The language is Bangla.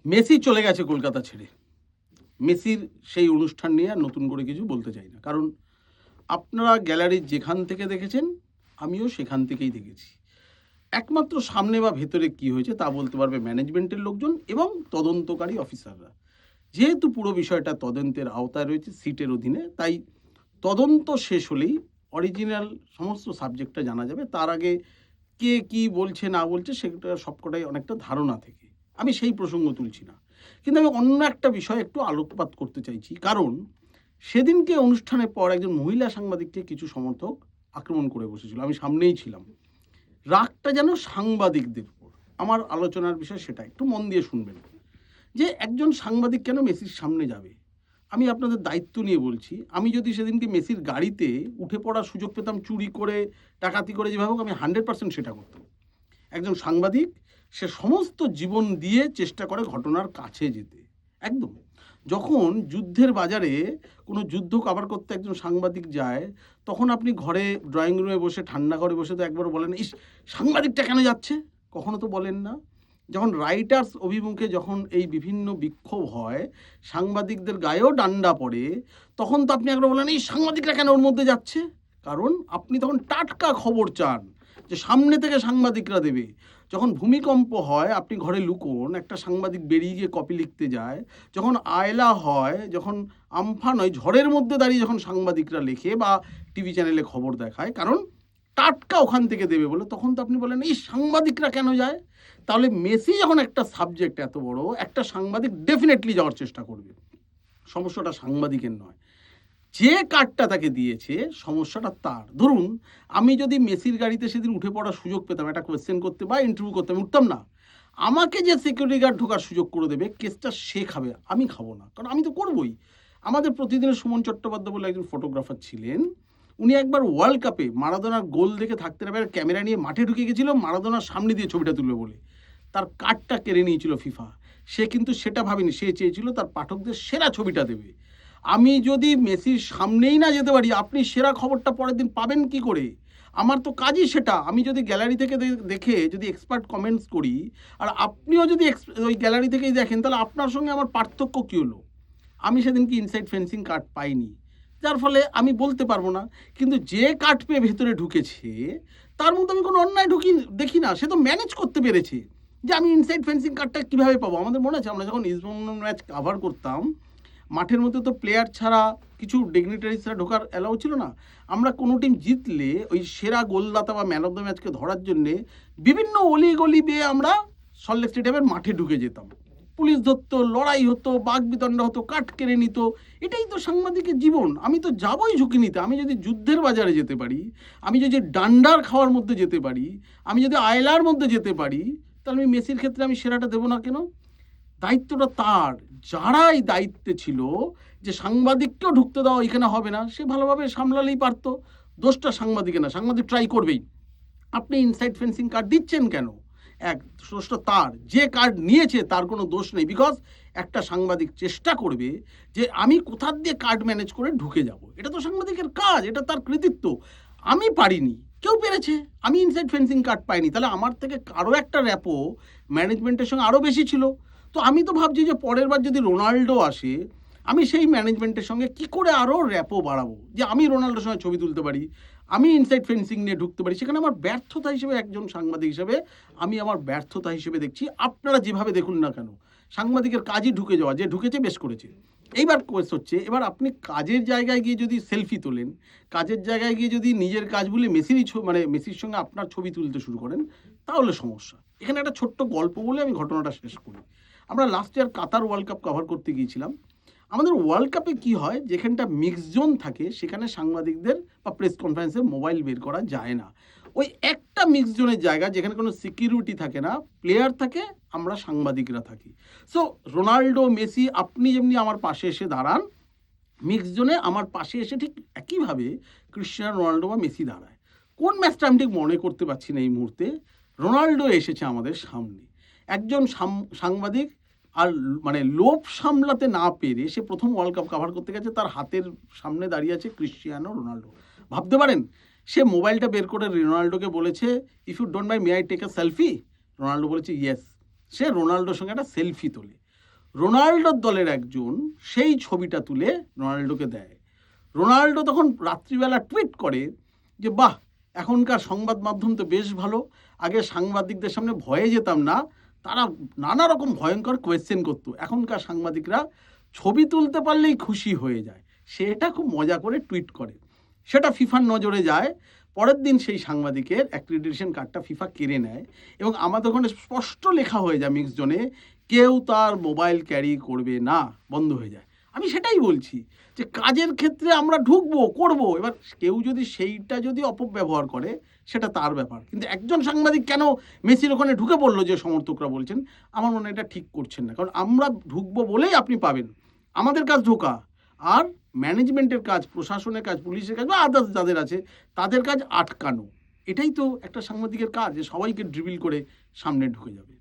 মেসি চলে গেছে কলকাতা ছেড়ে। মেসির সেই অনুষ্ঠান নিয়ে আর নতুন করে কিছু বলতে চাই না, কারণ আপনারা গ্যালারির যেখান থেকে দেখেছেন আমিও সেখান থেকেই দেখেছি। একমাত্র সামনে বা ভেতরে কি হয়েছে তা বলতে পারবে ম্যানেজমেন্টের লোকজন এবং তদন্তকারী অফিসাররা। যেহেতু পুরো বিষয়টা তদন্তের আওতায় রয়েছে সিটের অধীনে, তাই তদন্ত শেষ হলেই অরিজিনাল সমস্ত সাবজেক্টটা জানা যাবে। তার আগে কে কি বলছে না বলছে সেটা সবকটাই অনেকটা ধারণা থেকে, আমি সেই প্রসঙ্গ তুলছি না। কিন্তু আমি অন্য একটা বিষয় একটু আলোকপাত করতে চাইছি, কারণ সেদিনকে অনুষ্ঠানের পর একজন মহিলা সাংবাদিককে কিছু সমর্থক আক্রমণ করে বসেছিল, আমি সামনেই ছিলাম। রাগটা যেন সাংবাদিকদের উপর। আমার আলোচনার বিষয় সেটা, একটু মন দিয়ে শুনবেন। যে একজন সাংবাদিক কেন মেসির সামনে যাবে? আমি আপনাদের দায়িত্ব নিয়ে বলছি, আমি যদি সেদিনকে মেসির গাড়িতে উঠে পড়ার সুযোগ পেতাম, চুরি করে ডাকাতি করে যেভাবে হোক, আমি 100% সেটা করতাম। একজন সাংবাদিক সে সমস্ত জীবন দিয়ে চেষ্টা করে ঘটনার কাছে যেতে, একদম। যখন যুদ্ধের বাজারে কোনো যুদ্ধ কভার করতে একজন সাংবাদিক যায়, তখন আপনি ঘরে ড্রয়িং রুমে বসে ঠান্ডা ঘরে বসে তো একবারও বলেন ইস সাংবাদিকটা কেন যাচ্ছে, কখনো তো বলেন না। যখন রাইটার্স অভিমুখে যখন এই বিভিন্ন বিক্ষোভ হয়, সাংবাদিকদের গায়েও ডান্ডা পড়ে, তখন তো আপনি একবার বলেন এই সাংবাদিকরা কেন ওর মধ্যে যাচ্ছে। কারণ আপনি তখন টাটকা খবর চান যে সামনে থেকে সাংবাদিকরা দেবে। যখন ভূমিকম্প হয় আপনি ঘরে লুকোন, একটা সাংবাদিক বেরিয়ে গিয়ে কপি লিখতে যায়। যখন আয়লা হয়, যখন আমফান হয়, ঝড়ের মধ্যে দাঁড়িয়ে যখন সাংবাদিকরা লেখে বা টিভি চ্যানেলে খবর দেখায়, কারণ টাটকা ওখান থেকে দেবে বলে, তখন তো আপনি বলেন এই সাংবাদিকরা কেন যায়। তাহলে মেসি যখন একটা সাবজেক্ট এত বড়, একটা সাংবাদিক ডেফিনেটলি যাওয়ার চেষ্টা করবে। সমস্যাটা সাংবাদিকের নয়, যে কার্ডটা তাকে দিয়েছে সমস্যাটা তার। ধরুন আমি যদি মেসির গাড়িতে সেদিন উঠে পড়ার সুযোগ পেতাম, একটা কোয়েশ্চেন করতে বা ইন্টারভিউ করতে, আমি উঠতাম না। আমাকে যে সিকিউরিটি গার্ড ঢোকার সুযোগ করে দেবে, কেসটা সে খাবে, আমি খাবো না, কারণ আমি তো করবই। আমাদের প্রতিদিনের সুমন চট্টোপাধ্যায় বলে একজন ফটোগ্রাফার ছিলেন, উনি একবার ওয়ার্ল্ড কাপে মারাদোনার গোল দেখে থাকতে না পারে ক্যামেরা নিয়ে মাঠে ঢুকে গেছিল মারাদোনার সামনে দিয়ে ছবিটা তুলবে বলে। তার কার্ডটা কেড়ে নিয়েছিল ফিফা। সে কিন্তু সেটা ভাবেনি, সে চেয়েছিল তার পাঠকদের সেরা ছবিটা দেবে। আমি যদি মেসির সামনেই না যেতে পারি, আপনি সেরা খবরটা পরের দিন পাবেন কি করে? আমার তো কাজই সেটা। আমি যদি গ্যালারি থেকে দেখে যদি এক্সপার্ট কমেন্টস করি, আর আপনিও যদি ওই গ্যালারি থেকেই দেখেন, তাহলে আপনার সঙ্গে আমার পার্থক্য কী হলো? আমি সেদিন কি ইনসাইড ফেন্সিং কার্ড পাইনি, যার ফলে আমি বলতে পারবো না। কিন্তু যে কার্ড পেয়ে ভেতরে ঢুকেছে, তার মধ্যে আমি কোনো অন্যায় দেখি না। সে তো ম্যানেজ করতে পেরেছে যে আমি ইনসাইড ফেন্সিং কার্ডটা কীভাবে পাবো। আমাদের মনে আছে আমরা যখন ইস্টবেঙ্গল ম্যাচ কাভার করতাম, মাঠের মধ্যে তো প্লেয়ার ছাড়া কিছু ডিগনিটারি ছাড়া ঢোকার অ্যালাউ ছিল না। আমরা কোনো টিম জিতলে ওই সেরা গোলদাতা বা ম্যান অফ দ্য ম্যাচকে ধরার জন্যে বিভিন্ন অলি গলি বেয়ে আমরা সল্টলেক স্টেডিয়ামের মাঠে ঢুকে যেতাম। পুলিশ ধরতো, লড়াই হতো, বাকবিতণ্ডা হতো, কাট কেড়ে নিত। এটাই তো সাংবাদিকের জীবন। আমি তো যাবোই ঝুঁকি নিতে। আমি যদি যুদ্ধের বাজারে যেতে পারি, আমি যদি ডান্ডার খাওয়ার মধ্যে যেতে পারি, আমি যদি আয়লার মধ্যে যেতে পারি, তাহলে আমি মেসির ক্ষেত্রে আমি সেরাটা দেবো না কেন? দায়িত্বটা তার। যারা এই দায়িত্বে ছিল যে সাংবাদিককেও ঢুকতে দেওয়া এখানে হবে না, সে ভালোভাবে সামলালেই পারতো। দোষটা সাংবাদিকে না, সাংবাদিক ট্রাই করবেই। আপনি ইনসাইড ফেন্সিং কার্ড দিচ্ছেন কেন? এক, দোষটা তার। যে কার্ড নিয়েছে তার কোনো দোষ নেই, বিকজ একটা সাংবাদিক চেষ্টা করবে যে আমি কোথার দিয়ে কার্ড ম্যানেজ করে ঢুকে যাব। এটা তো সাংবাদিকের কাজ, এটা তার কৃতিত্ব। আমি পারিনি, কেউ পেরেছে। আমি ইনসাইড ফেন্সিং কার্ড পাইনি, তাহলে আমার থেকে কারো একটা র্যাপো ম্যানেজমেন্টের সঙ্গে আরও বেশি ছিল। তো আমি তো ভাবছি যে পরের বার যদি রোনাল্ডো আসে, আমি সেই ম্যানেজমেন্টের সঙ্গে কি করে আরও র্যাপো বাড়াবো, যে আমি রোনাল্ডোর সঙ্গে ছবি তুলতে পারি, আমি ইনসাইড ফেন্সিং নিয়ে ঢুকতে পারি। সেখানে আমার ব্যর্থতা হিসেবে, একজন সাংবাদিক হিসেবে আমি আমার ব্যর্থতা হিসেবে দেখছি। আপনারা যেভাবে দেখুন না কেন, সাংবাদিকের কাজই ঢুকে যাওয়া, যে ঢুকেছে বেশ করেছে। এইবার কোয়েস হচ্ছে, এবার আপনি কাজের জায়গায় গিয়ে যদি সেলফি তোলেন, কাজের জায়গায় গিয়ে যদি নিজের কাজ বলে মেসিরই মানে মেসির সঙ্গে আপনার ছবি তুলতে শুরু করেন, তাহলে সমস্যা। এখানে একটা ছোট্ট গল্প বলে আমি ঘটনাটা শেষ করি। আমরা লাস্ট ইয়ার কাতার ওয়ার্ল্ড কাপ কভার করতে গিয়েছিলাম। আমাদের ওয়ার্ল্ড কাপে কি হয়, যেখানটা মিক্স জোন থাকে সেখানে সাংবাদিকদের বা প্রেস কনফারেন্সে মোবাইল বের করা যায় না। ওই একটা মিক্স জোনের জায়গা যেখানে কোনো সিকিউরিটি থাকে না, প্লেয়ার থাকে, আমরা সাংবাদিকরা থাকি। সো রোনাল্ডো, মেসি, আপনি যেমনি আমার পাশে এসে দাঁড়ান, মিক্স জোনে আমার পাশে এসে ঠিক একইভাবে ক্রিশ্চিয়ানো রোনাল্ডো বা মেসি দাঁড়ায়। কোন ম্যাচটা আমি ঠিক মনে করতে পারছি না এই মুহূর্তে। রোনাল্ডো এসেছে আমাদের সামনে, একজন সাংবাদিক আর মানে লোভ সামলাতে না পেরে সে প্রথম ওয়ার্ল্ড কাপ কভার করতে গেছে, তার হাতের সামনে দাঁড়িয়ে আছে ক্রিশ্চিয়ানো রোনাল্ডো। ভাবতে পারেন, সে মোবাইলটা বের করে রোনাল্ডোকে বলেছে if you don't mind may I take a selfie. Ronaldo বলেছে ইয়েস। সে রোনাল্ডোর সঙ্গে একটা সেলফি তোলে। রোনাল্ডোর দলের একজন সেই ছবিটা তুলে রোনাল্ডোকে দেয়। রোনাল্ডো তখন রাত্রিবেলা টুইট করে যে বাহ, এখনকার সংবাদ মাধ্যম তো বেশ ভালো, আগে সাংবাদিকদের সামনে ভয়ে যেতাম না, তারা নানা রকম ভয়ঙ্কর কোয়েশ্চেন করতো, এখনকার সাংবাদিকরা ছবি তুলতে পারলেই খুশি হয়ে যায়। সে এটা খুব মজা করে টুইট করে, সেটা ফিফার নজরে যায়। পরের দিন সেই সাংবাদিকের অ্যাক্রিডিটেশন কার্ডটা ফিফা কেড়ে নেয় এবং আমাদের ওখানে স্পষ্ট লেখা হয়ে যায় মিক্স জোনে, কেউ তার মোবাইল ক্যারি করবে না, বন্ধ হয়ে যায়। আমি সেটাই বলছি যে কাজের ক্ষেত্রে আমরা ঢুকবো, করবো, এবার কেউ যদি সেইটা যদি অপব্যবহার করে সেটা তার ব্যাপার, কিন্তু একজন সাংবাদিক কেন মেসির ওখানে ঢুকে পড়লো যে সমর্থকরা বলছেন, আমার মনে হয় এটা ঠিক করছেন না। কারণ আমরা ঢুকবো বলেই আপনি পাবেন, আমাদের কাজ ঢোকা, আর ম্যানেজমেন্টের কাজ, প্রশাসনের কাজ, পুলিশের কাজ বা আদার্স যাদের আছে তাদের কাজ আটকানো। এটাই তো একটা সাংবাদিকের কাজ, যে সবাইকে ড্রিবিল করে সামনে ঢুকে যাবে।